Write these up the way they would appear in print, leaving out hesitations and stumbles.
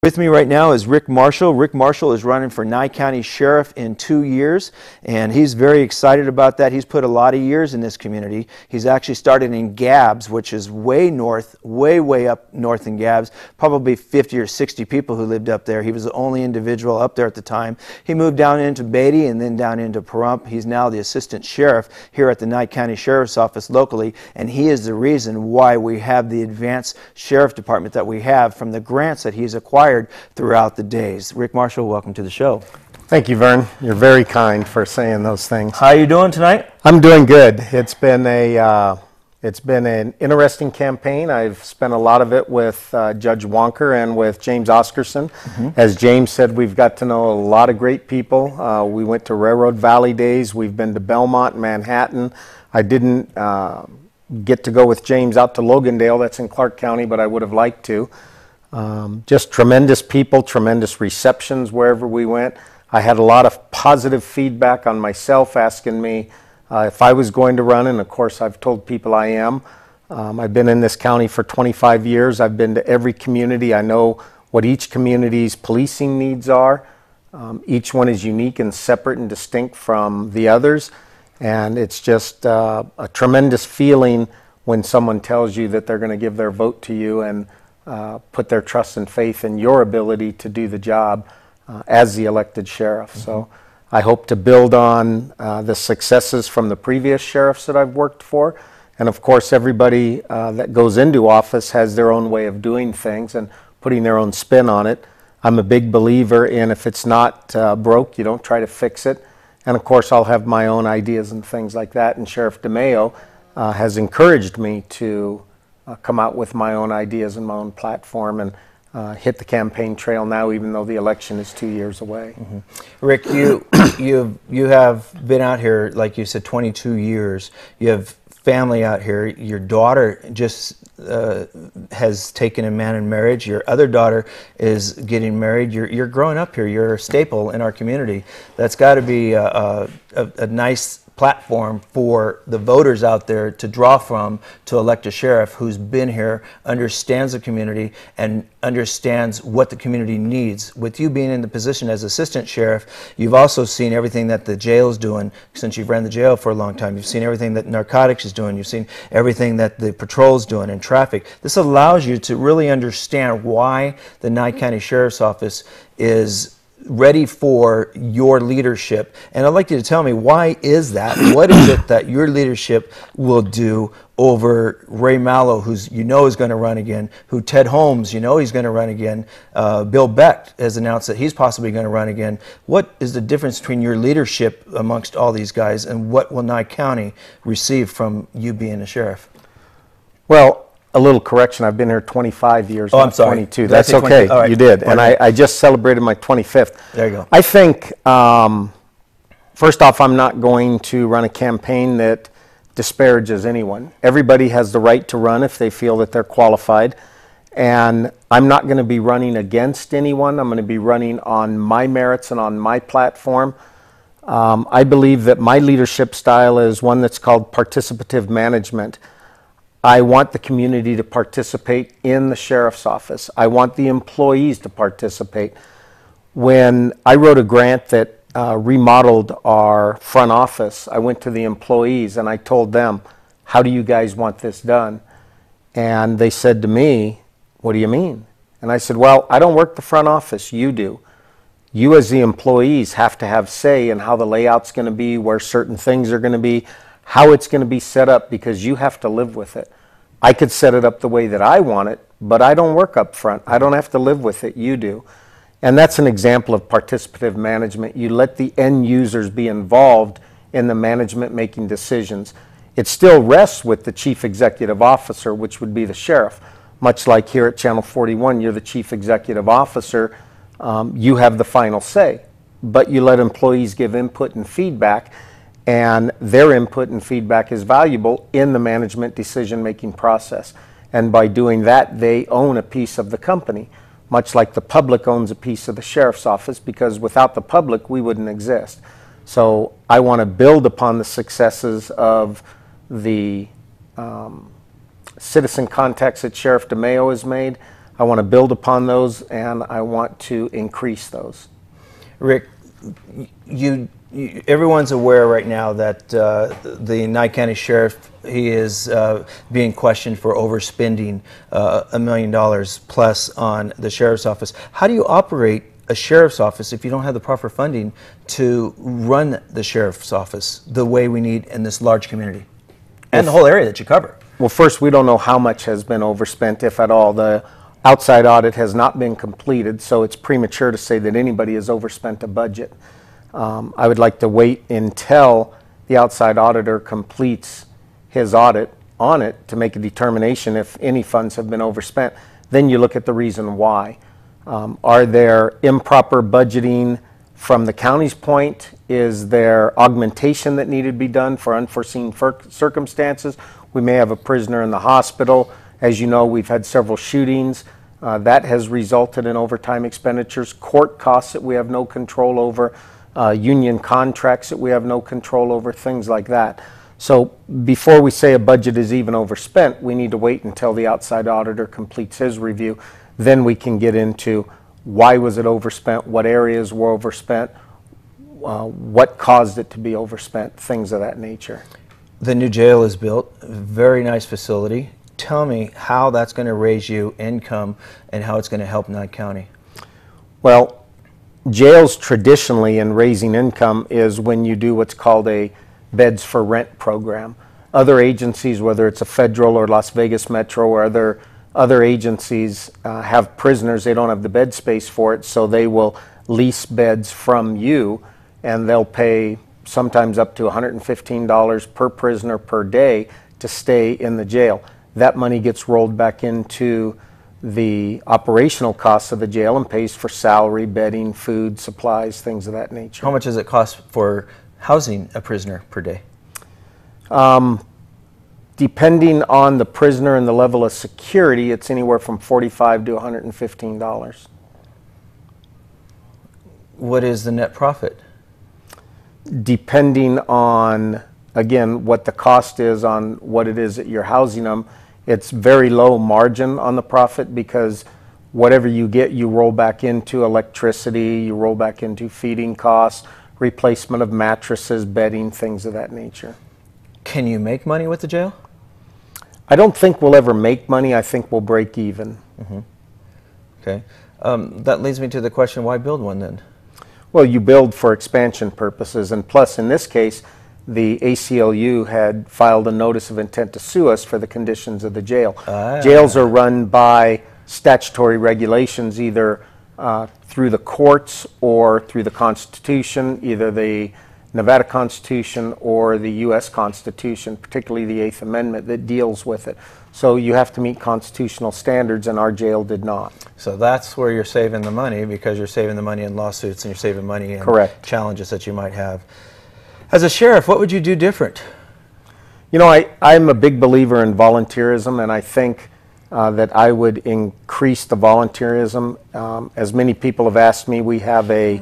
With me right now is Rick Marshall. Rick Marshall is running for Nye County Sheriff in 2 years, and he's very excited about that. He's put a lot of years in this community. He's actually started in Gabbs, which is way north, way up north in Gabbs, probably 50 or 60 people who lived up there. He was the only individual up there at the time. He moved down into Beatty and then down into Pahrump. He's now the Assistant Sheriff here at the Nye County Sheriff's Office locally, and he is the reason why we have the advanced Sheriff Department that we have from the grants that he's acquired throughout the days. Rick Marshall, welcome to the show. Thank you, Vern. You're very kind for saying those things. How are you doing tonight? I'm doing good. It's been an interesting campaign. I've spent a lot of it with Judge Wonker and with James Oscarson. As James said, we've got to know a lot of great people. We went to Railroad Valley days. We've been to Belmont, Manhattan. I didn't get to go with James out to Logandale. That's in Clark County, but I would have liked to. Just tremendous people, tremendous receptions wherever we went. I had a lot of positive feedback on myself, asking me if I was going to run, and of course I've told people I am. I've been in this county for 25 years. I've been to every community. I know what each community's policing needs are. Each one is unique and separate and distinct from the others, and it's just a tremendous feeling when someone tells you that they're going to give their vote to you and put their trust and faith in your ability to do the job as the elected sheriff. So I hope to build on the successes from the previous sheriffs that I've worked for. And of course, everybody that goes into office has their own way of doing things and putting their own spin on it. I'm a big believer in if it's not broke, you don't try to fix it. And of course, I'll have my own ideas and things like that. And Sheriff DeMaio has encouraged me to come out with my own ideas and my own platform and hit the campaign trail now, even though the election is 2 years away. Rick, you have been out here, like you said, 22 years. You have family out here. Your daughter just has taken a man in marriage. Your other daughter is getting married. You're growing up here. You're a staple in our community. That's got to be a nice platform for the voters out there to draw from to elect a sheriff who's been here, understands the community, and understands what the community needs. With you being in the position as assistant sheriff, you've also seen everything that the jail's doing since you've ran the jail for a long time. You've seen everything that narcotics is doing. You've seen everything that the patrol's doing in traffic. This allows you to really understand why the Nye County Sheriff's Office is ready for your leadership. And I'd like you to tell me, why is that? What is it that your leadership will do over Ray Mallow, who's is going to run again, who Ted Holmes, he's going to run again, Bill Beck has announced that he's possibly going to run again. What is the difference between your leadership amongst all these guys, and what will Nye County receive from you being a sheriff? Well, a little correction, I've been here 25 years, I'm sorry. 22. That's okay, right. You did. And I just celebrated my 25th. There you go. I think, first off, I'm not going to run a campaign that disparages anyone. Everybody has the right to run if they feel that they're qualified. And I'm not going to be running against anyone. I'm going to be running on my merits and on my platform. I believe that my leadership style is one that's called participative management. I want the community to participate in the sheriff's office. I want the employees to participate. When I wrote a grant that remodeled our front office, I went to the employees and I told them, how do you guys want this done? And they said to me, what do you mean? And I said, well, I don't work the front office, you do. You as the employees have to have say in how the layout's going to be, where certain things are going to be, how it's going to be set up, because you have to live with it. I could set it up the way that I want it, but I don't work up front. I don't have to live with it, you do. And that's an example of participative management. You let the end users be involved in the management making decisions. It still rests with the chief executive officer, which would be the sheriff. Much like here at Channel 41, you're the chief executive officer. You have the final say, but you let employees give input and feedback, and their input and feedback is valuable in the management decision-making process. And by doing that, they own a piece of the company, much like the public owns a piece of the sheriff's office, because without the public, we wouldn't exist. So I want to build upon the successes of the citizen contacts that Sheriff DeMaio has made. I I want to build upon those, and I want to increase those. Rick, everyone's aware right now that the Nye County Sheriff, he is being questioned for overspending $1 million plus on the Sheriff's Office. How do you operate a Sheriff's Office if you don't have the proper funding to run the Sheriff's Office the way we need in this large community and the whole area that you cover? Well, first, we don't know how much has been overspent, if at all. The outside audit has not been completed, so it's premature to say that anybody has overspent a budget. I would like to wait until the outside auditor completes his audit on it to make a determination if any funds have been overspent. Then you look at the reason why. Are there improper budgeting from the county's point? Is there augmentation that needed to be done for unforeseen circumstances? We may have a prisoner in the hospital. As you know, we've had several shootings. That has resulted in overtime expenditures, court costs that we have no control over, union contracts that we have no control over, things like that. So before we say a budget is even overspent, we need to wait until the outside auditor completes his review. Then we can get into why was it overspent, what areas were overspent, what caused it to be overspent, things of that nature. The new jail is built, a very nice facility. Tell me how that's going to raise you income and how it's going to help Nye County. Well, jails traditionally in raising income is when you do what's called a beds for rent program. Other agencies, whether it's a federal or Las Vegas Metro or other agencies have prisoners, they don't have the bed space for it, so they will lease beds from you, and they'll pay sometimes up to $115 per prisoner per day to stay in the jail. That money gets rolled back into the operational costs of the jail and pays for salary, bedding, food, supplies, things of that nature. How much does it cost for housing a prisoner per day? Depending on the prisoner and the level of security, it's anywhere from $45 to $115. What is the net profit? Depending on, again, what the cost is on what it is that you're housing them, it's very low margin on the profit because whatever you get, you roll back into electricity, you roll back into feeding costs, replacement of mattresses, bedding, things of that nature. Can you make money with the jail? I don't think we'll ever make money. I think we'll break even. Mm-hmm. Okay. That leads me to the question, why build one then? Well, you build for expansion purposes, and plus in this case, the ACLU had filed a notice of intent to sue us for the conditions of the jail. Jails are run by statutory regulations, either through the courts or through the Constitution, either the Nevada Constitution or the U.S. Constitution, particularly the Eighth Amendment that deals with it. So you have to meet constitutional standards, and our jail did not. So that's where you're saving the money, because you're saving the money in lawsuits and you're saving money in Correct. Challenges that you might have. As a sheriff, what would you do different? You know, I'm a big believer in volunteerism, and I think that I would increase the volunteerism. As many people have asked me, we have a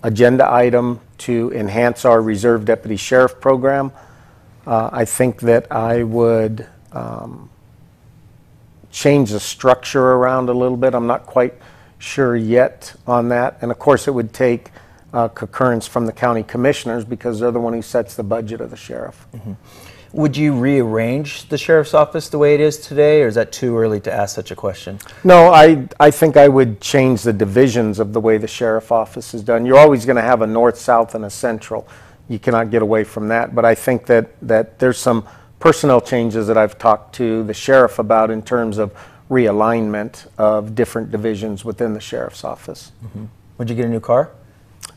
agenda item to enhance our Reserve Deputy Sheriff program. I think that I would change the structure around a little bit. I'm not quite sure yet on that. And of course, it would take concurrence from the county commissioners because they're the one who sets the budget of the sheriff. Mm-hmm. Would you rearrange the sheriff's office the way it is today, or is that too early to ask such a question? No, I think I would change the divisions of the way the sheriff office is done. You're always going to have a north, south, and a central. You cannot get away from that. But I think that there's some personnel changes that I've talked to the sheriff about in terms of realignment of different divisions within the sheriff's office. Mm-hmm. Would you get a new car?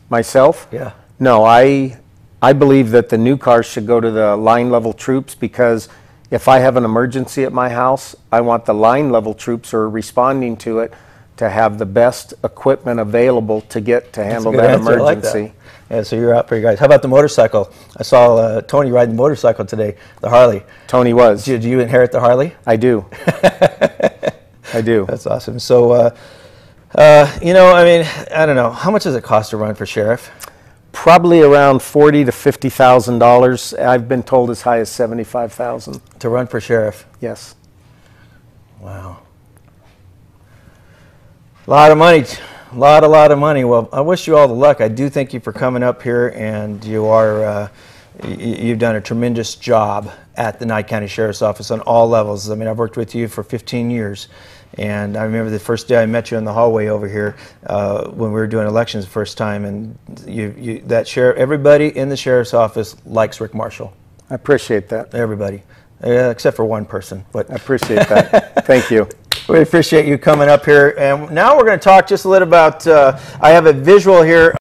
Myself? Yeah. No, I believe that the new cars should go to the line level troops, because if I have an emergency at my house, I want the line level troops who are responding to it to have the best equipment available to get to handle that emergency. I like that. Yeah, so you're out for you guys. How about the motorcycle? I saw Tony riding the motorcycle today, the Harley. Tony was. Do you inherit the Harley? I do. I do. That's awesome. So, you know, I mean, I don't know. How much does it cost to run for sheriff? Probably around $40,000 to $50,000. I've been told as high as $75,000. To run for sheriff? Yes. Wow. A lot of money, lot of money. Well, I wish you all the luck. I do thank you for coming up here, and you've done a tremendous job at the Nye County Sheriff's Office on all levels. I mean, I've worked with you for 15 years, and I remember the first day I met you in the hallway over here when we were doing elections the first time, and everybody in the Sheriff's Office likes Rick Marshall. I appreciate that. Everybody, except for one person. But I appreciate that. Thank you. We appreciate you coming up here. And now we're going to talk just a little about, I have a visual here